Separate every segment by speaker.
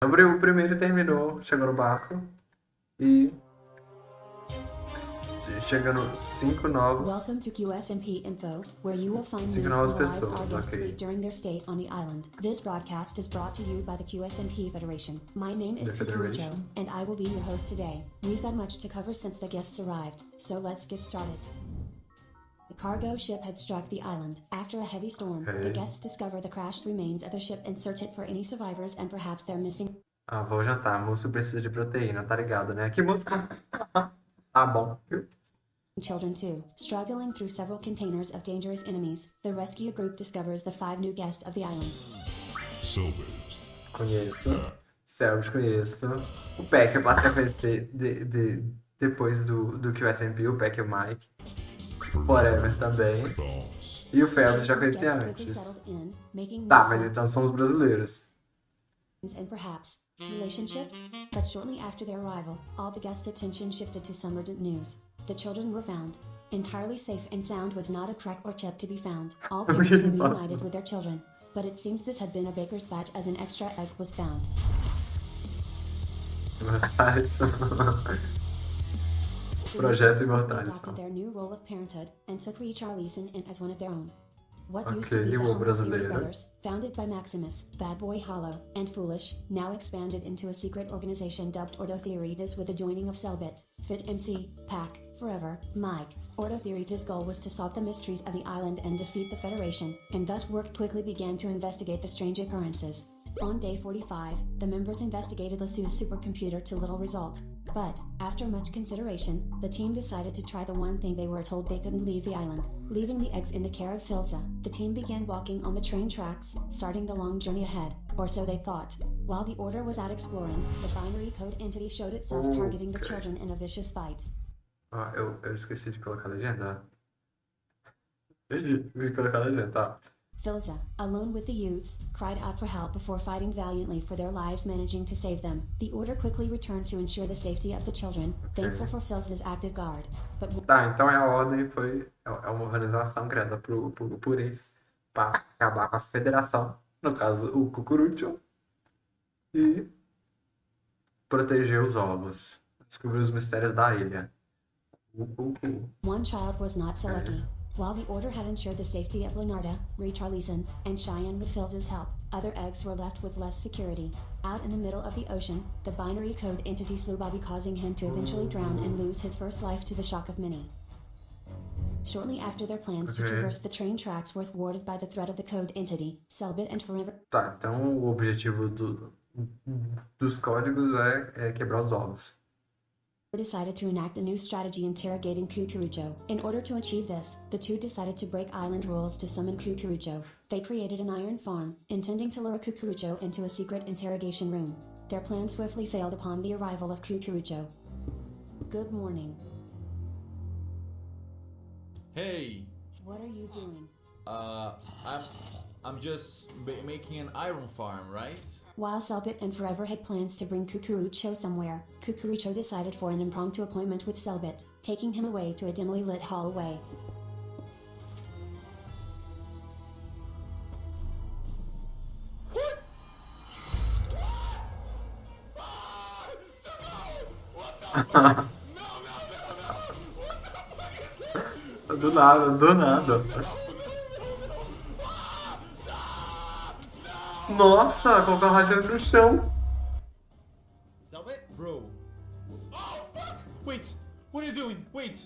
Speaker 1: O primeiro terminou, chegou no barco e chegando
Speaker 2: Welcome to QSMP Info, where you will find
Speaker 1: cinco
Speaker 2: news
Speaker 1: novas
Speaker 2: on the lives
Speaker 1: pessoas,
Speaker 2: our guests
Speaker 1: ok.
Speaker 2: lead during their stay on the island. This broadcast is brought to you by the QSMP Federation. My name is
Speaker 1: The
Speaker 2: Kukurucho,
Speaker 1: Federation.
Speaker 2: and I will be your host today. We've got much to cover since the guests arrived, so let's get started. The cargo ship had struck the island. After a heavy storm, the
Speaker 1: Ok.
Speaker 2: guests discover the crashed remains of the ship and search it for any survivors and perhaps their missing
Speaker 1: Ah, vou jantar. Moço precisa de proteína, tá ligado, né? Que música? Ah, bom.
Speaker 2: children too. Struggling through several containers of dangerous enemies, the rescue group discovers the 5 new guests of the island.
Speaker 1: Conheço. Selbit conheço. O Peck eu passei a conhecer depois do QSMP, o Peck e o Mike. Forever também. E o Phelps já
Speaker 2: Some
Speaker 1: conhecia
Speaker 2: guests quickly
Speaker 1: antes.
Speaker 2: settled in, making
Speaker 1: Tá,
Speaker 2: new
Speaker 1: mas
Speaker 2: friends
Speaker 1: então são os brasileiros.
Speaker 2: and perhaps relationships. But shortly after their arrival, all the guests' attention shifted to some urgent news. The children were found, entirely safe and sound with not a crack or chip to be found. All parents were reunited with their children. But it seems this had been a baker's batch as an extra egg was found.
Speaker 1: Imortais.
Speaker 2: The
Speaker 1: Projeto
Speaker 2: newborns quickly
Speaker 1: Imortais.
Speaker 2: adopted their new role of parenthood and took Charlison in as one of their own. What used
Speaker 1: Ok,
Speaker 2: to be the
Speaker 1: o
Speaker 2: humble Theory
Speaker 1: brasileiro.
Speaker 2: Brothers, founded by Maximus, Bad Boy Hollow, and Foolish, now expanded into a secret organization dubbed Ordo Theoritas with the joining of Selbit, Fit MC, Pack, Forever, Mike. Ordo Theoritas' goal was to solve the mysteries of the island and defeat the Federation, and thus work quickly began to investigate the strange occurrences. On day 45, the members investigated Lassu's supercomputer to little result. But, after much consideration, the team decided to try the one thing they were told they couldn't leave the island. Leaving the eggs in the care of Filza, the team began walking on the train tracks, starting the long journey ahead, or so they thought. While the Order was out exploring, the binary code entity showed itself targeting the children in a vicious fight.
Speaker 1: Ah, eu esqueci de colocar a legenda. Esqueci de colocar a legenda, tá.
Speaker 2: Filza, alone with the youths, cried out for help before fighting valiantly for their lives, managing to save them. The Order quickly returned to ensure the safety of the children, thankful for Filza's active guard. But
Speaker 1: Tá, então a ordem foi. É uma organização criada por eles para acabar com a federação, no caso o Cucurucho, e proteger os ovos. Descobrir os mistérios da ilha.
Speaker 2: one child was not so lucky. While the Order had ensured the safety of Leonarda, Charlison, and Cheyenne with Filza's help, other eggs were left with less security. Out in the middle of the ocean, the binary code entity slew Bobby, causing him to eventually drown and lose his first life to the shock of many. Shortly after their plans to
Speaker 1: Ok.
Speaker 2: traverse the train tracks were thwarted by the threat of the code entity, Selbit and Forever
Speaker 1: Tá, então o objetivo dos códigos é quebrar os ovos.
Speaker 2: decided to enact a new strategy interrogating Kukurucho. In order to achieve this, the two decided to break island rules to summon Kukurucho. They created an iron farm, intending to lure Kukurucho into a secret interrogation room. Their plan swiftly failed upon the arrival of Kukurucho. Good morning.
Speaker 3: Hey,
Speaker 2: What are you doing?
Speaker 3: I'm just making an iron farm, right?
Speaker 2: While Selbit and Forever had plans to bring Kukurucho somewhere, Kukurucho decided for an impromptu appointment with Selbit, taking him away to a dimly lit hallway.
Speaker 1: Do nada, do nada. Nossa, colocar a rajada no chão.
Speaker 3: Selbit? Bro. Oh, fuck! Wait! What are you doing? Wait!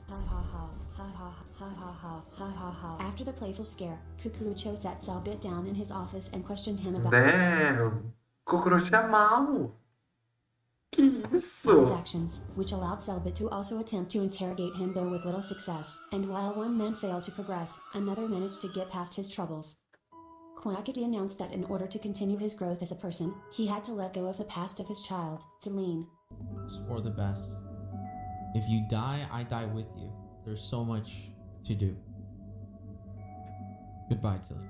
Speaker 2: Ha ha ha, ha ha ha ha ha ha ha ha. After the playful scare, Kukurucho sat Selbit down in his office and questioned him about
Speaker 1: Damn, cockroach é mau. Que
Speaker 2: his
Speaker 1: isso?
Speaker 2: actions, which allowed Selbit to also attempt to interrogate him, though with little success. And while one man failed to progress, another managed to get past his troubles. Quackity announced that in order to continue his growth as a person, he had to let go of the past of his child, Celine.
Speaker 4: It's for the best. If you die, I die with you. There's so much to do. Goodbye, Tilly.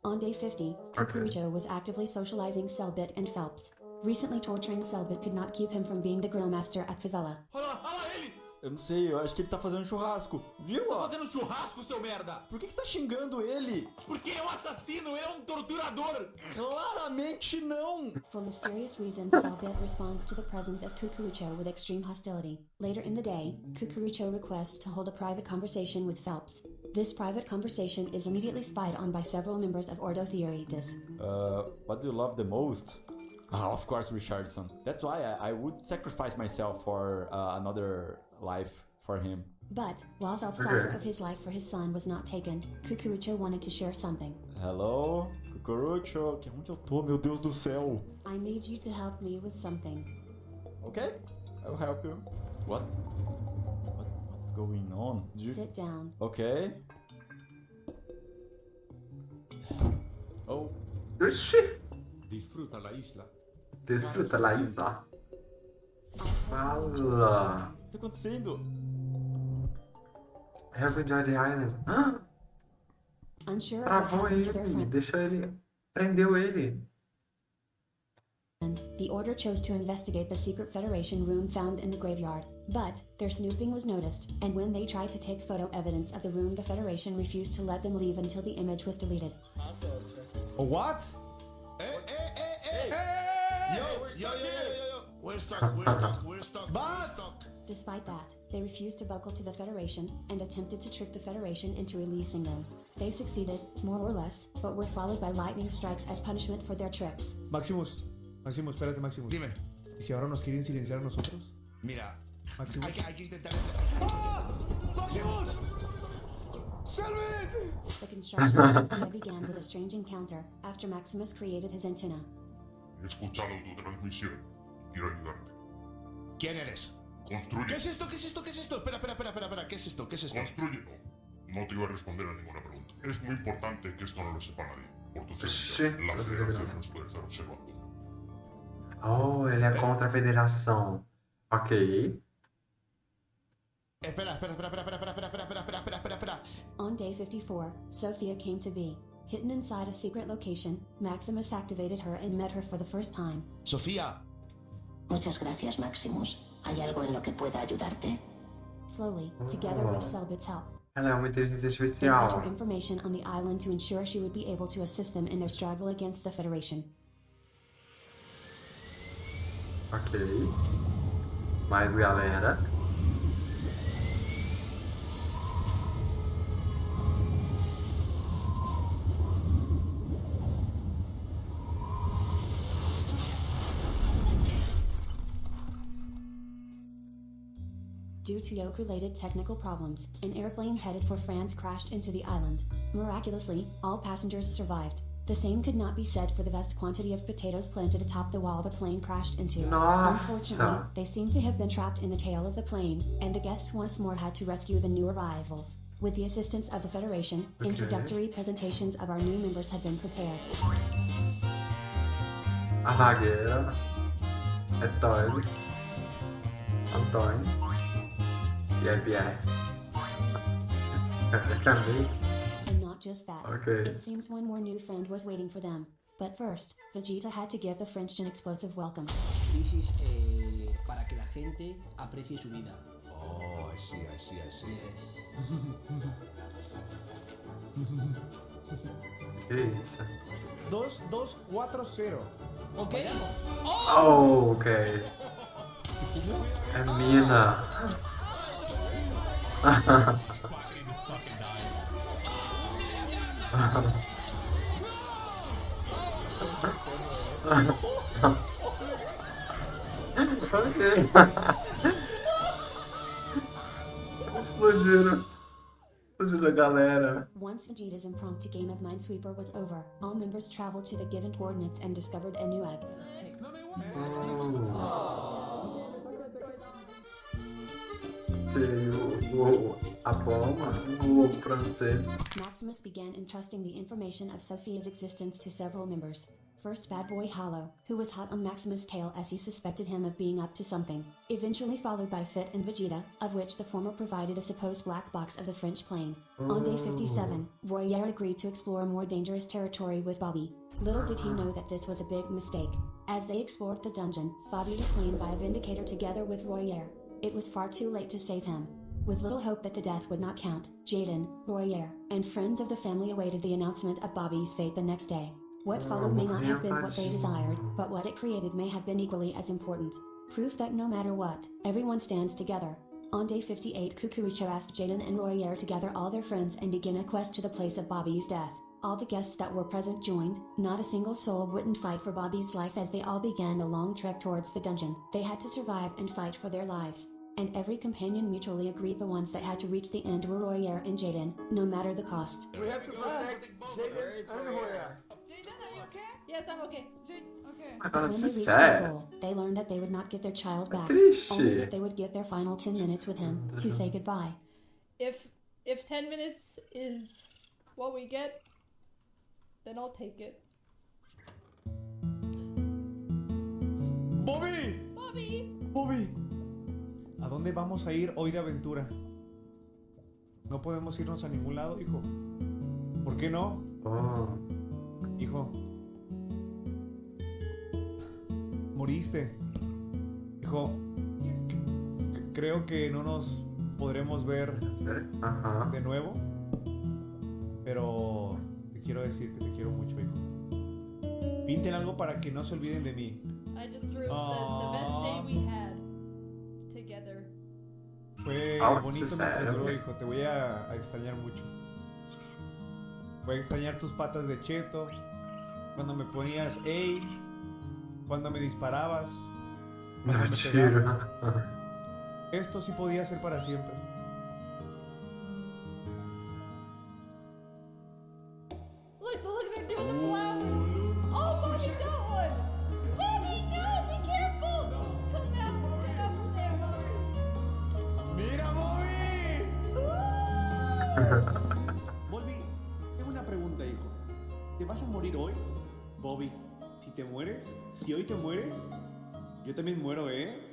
Speaker 2: On day 50, Kukurucho was actively socializing Selbit and Phelps. Recently torturing Selbit could not keep him from being the grillmaster at Favela.
Speaker 3: Hala, Haley!
Speaker 5: Eu não sei, eu acho que ele tá fazendo churrasco. Viu?
Speaker 3: Tá
Speaker 5: Ó?
Speaker 3: fazendo churrasco, seu merda!
Speaker 5: Por que você tá xingando ele?
Speaker 3: Porque ele é um assassino, ele é um torturador!
Speaker 5: Claramente não!
Speaker 2: For mysterious reasons, Selbit responds to the presence of Cucurucho with extreme hostility. Later in the day, Cucurucho requests to hold a private conversation with Phelps. This private conversation is immediately spied on by several members of Ordo Theoritas.
Speaker 5: What do you love the most? Of course, Richardson. That's why I would sacrifice myself for another life for him.
Speaker 2: But, while Phelps' offer of his life for his son was not taken, Cucurucho wanted to share something.
Speaker 5: Hello? Cucurucho? Onde eu tô, meu Deus do céu?
Speaker 2: I need you to help me with something.
Speaker 5: Okay, I'll help you. What's going on?
Speaker 2: Sit down.
Speaker 5: Okay. Oh.
Speaker 1: Oxi!
Speaker 3: Disfruta la isla.
Speaker 1: Desfruta la isla. Fala!
Speaker 5: O que tá acontecendo?
Speaker 1: Help enjoy the island. Ah,
Speaker 2: Unsure of what
Speaker 1: travou
Speaker 2: happened to their
Speaker 1: ele.
Speaker 2: friend,
Speaker 1: Deixa ele. Prendeu ele.
Speaker 2: the Order chose to investigate the secret Federation room found in the graveyard. But, their snooping was noticed, and when they tried to take photo evidence of the room, the Federation refused to let them leave until the image was deleted.
Speaker 3: What?
Speaker 6: Yo. We're stuck.
Speaker 2: Despite that, they refused to buckle to the Federation and attempted to trick the Federation into releasing them. They succeeded, more or less, but were followed by lightning strikes as punishment for their tricks.
Speaker 3: Maximus, espérate, Maximus.
Speaker 6: Dime,
Speaker 3: ¿Y si ahora nos quieren silenciar a nosotros?
Speaker 6: mira,
Speaker 3: Maximus.
Speaker 6: hay que intentar...
Speaker 3: ¡Maximus! ¡Salve!
Speaker 2: The construction of Sophia began with a strange encounter after Maximus created his antenna.
Speaker 7: He escuchado tu transmisión. Quiero ayudarte.
Speaker 6: ¿Quién eres?
Speaker 7: Construye.
Speaker 6: ¿Qué es esto? Espera, ¿qué es esto?
Speaker 7: Construye. No te iba a responder a ninguna pregunta. Es muy importante que esto no lo sepa nadie. Por tu
Speaker 1: Sí,
Speaker 7: seguridad. La
Speaker 1: por su
Speaker 7: federación
Speaker 1: seguridad.
Speaker 7: nos puede estar observando.
Speaker 1: Oh, ele é contra a federação. Ok.
Speaker 6: Espera.
Speaker 2: On day 54, Sophia came to be. Hidden inside a secret location, Maximus activated her and met her for the first time.
Speaker 6: Sofía,
Speaker 8: Muchas gracias, Maximus. ¿Hay algo en lo que pueda ayudarte?
Speaker 2: Slowly, together with Selbit's help,
Speaker 1: Ela é uma inteligência
Speaker 2: they hid
Speaker 1: artificial.
Speaker 2: her information on the island to ensure she would be able to assist them in their struggle against the Federation.
Speaker 1: Ok. Mais galera.
Speaker 2: Due to yoke-related technical problems, an airplane headed for France crashed into the island. Miraculously, all passengers survived. The same could not be said for the vast quantity of potatoes planted atop the wall the plane crashed into.
Speaker 1: Nossa!
Speaker 2: Unfortunately, they seem to have been trapped in the tail of the plane, and the guests once more had to rescue the new arrivals. With the assistance of the Federation,
Speaker 1: Okay.
Speaker 2: introductory presentations of our new members had been prepared.
Speaker 1: A vagueira. É Toys. Antônio. E aí, Pierre. Acabei.
Speaker 2: And not just that.
Speaker 1: Okay.
Speaker 2: It seems one more new friend was waiting for them. But first, Vegeta had to give the French an explosive welcome.
Speaker 9: This is para que la gente aprecie su vida.
Speaker 6: Oh, así.
Speaker 9: Yes.
Speaker 1: Que isso?
Speaker 3: 2240.
Speaker 9: Ok.
Speaker 1: Oh, ok. É mina. Ok. Explodiram. Explodiram a galera.
Speaker 2: Once Vegeta's impromptu game of Minesweeper was over, all members traveled to the given coordinates and discovered a new egg.
Speaker 1: Veio a palma, o ovo francês.
Speaker 2: Maximus began entrusting the information of Sophia's existence to several members. First Bad Boy Hollow, who was hot on Maximus' tail as he suspected him of being up to something, eventually followed by Fit and Vegeta, of which the former provided a supposed black box of the French plane. On day 57, Royer agreed to explore more dangerous territory with Bobby. Little did he know that this was a big mistake. As they explored the dungeon, Bobby was slain by a Vindicator together with Royer. It was far too late to save him. With little hope that the death would not count, Jaden, Royer, and friends of the family awaited the announcement of Bobby's fate the next day. What followed may not have been what they desired, but what it created may have been equally as important. Proof that no matter what, everyone stands together. On day 58, Cucurucho asked Jaden and Royer to gather all their friends and begin a quest to the place of Bobby's death. All the guests that were present joined. Not a single soul wouldn't fight for Bobby's life as they all began the long trek towards the dungeon. They had to survive and fight for their lives. And every companion mutually agreed the ones that had to reach the end were Royer and Jaden, no matter the cost.
Speaker 10: We have to protect Jaden and Royer.
Speaker 11: Jaden, are you okay? Yes, I'm okay. Okay.
Speaker 1: Ah,
Speaker 2: When
Speaker 1: isso
Speaker 2: they
Speaker 1: é
Speaker 2: reached their
Speaker 1: sério.
Speaker 2: goal, they learned that they would not get their child back.
Speaker 1: triste.
Speaker 2: Only that they would get their final 10 minutes with him to say goodbye.
Speaker 11: If 10 minutes is what we get, then I'll take it.
Speaker 3: ¡Bobby!
Speaker 11: Bobby!
Speaker 3: ¡Bobby! ¿A dónde vamos a ir hoy de aventura? No podemos irnos a ningún lado, hijo. ¿Por qué no?
Speaker 1: Oh,
Speaker 3: Hijo. Moriste. Hijo. Creo que no nos podremos ver
Speaker 1: ajá.
Speaker 3: de nuevo. Pero te quiero decir que te quiero mucho, hijo. Pinten algo para que no se olviden de mí.
Speaker 11: I just drew the best day we had together.
Speaker 3: Fue
Speaker 1: Ah,
Speaker 3: bonito
Speaker 1: sí,
Speaker 3: mientras
Speaker 1: serio.
Speaker 3: duró, hijo. Te voy a extrañar mucho. Voy a extrañar tus patas de cheto. Cuando me ponías ey. Cuando me disparabas. Cuando me
Speaker 1: Tiro.
Speaker 3: pegabas. Esto sí podía ser para siempre.
Speaker 11: Look, they're doing the flowers. Oh, Bobby got one. Bobby, no, be careful. Come out from there, Bobby.
Speaker 3: ¡Mira, Bobby! Bobby, tengo una pregunta, hijo. ¿Te vas a morir hoy? Bobby, si hoy te mueres, yo también muero, ¿eh?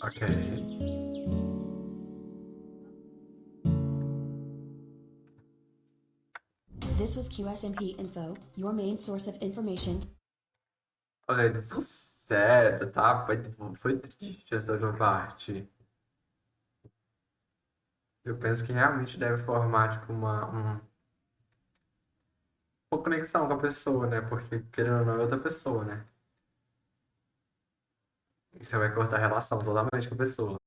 Speaker 1: Ok.
Speaker 2: This was QSMP Info, your main source of information.
Speaker 1: Ok, isso certo, tá? Foi triste essa última parte. Eu penso que realmente deve formar, tipo, uma conexão com a pessoa, né? Porque, querendo ou não, é outra pessoa, né? E você vai cortar a relação totalmente com a pessoa.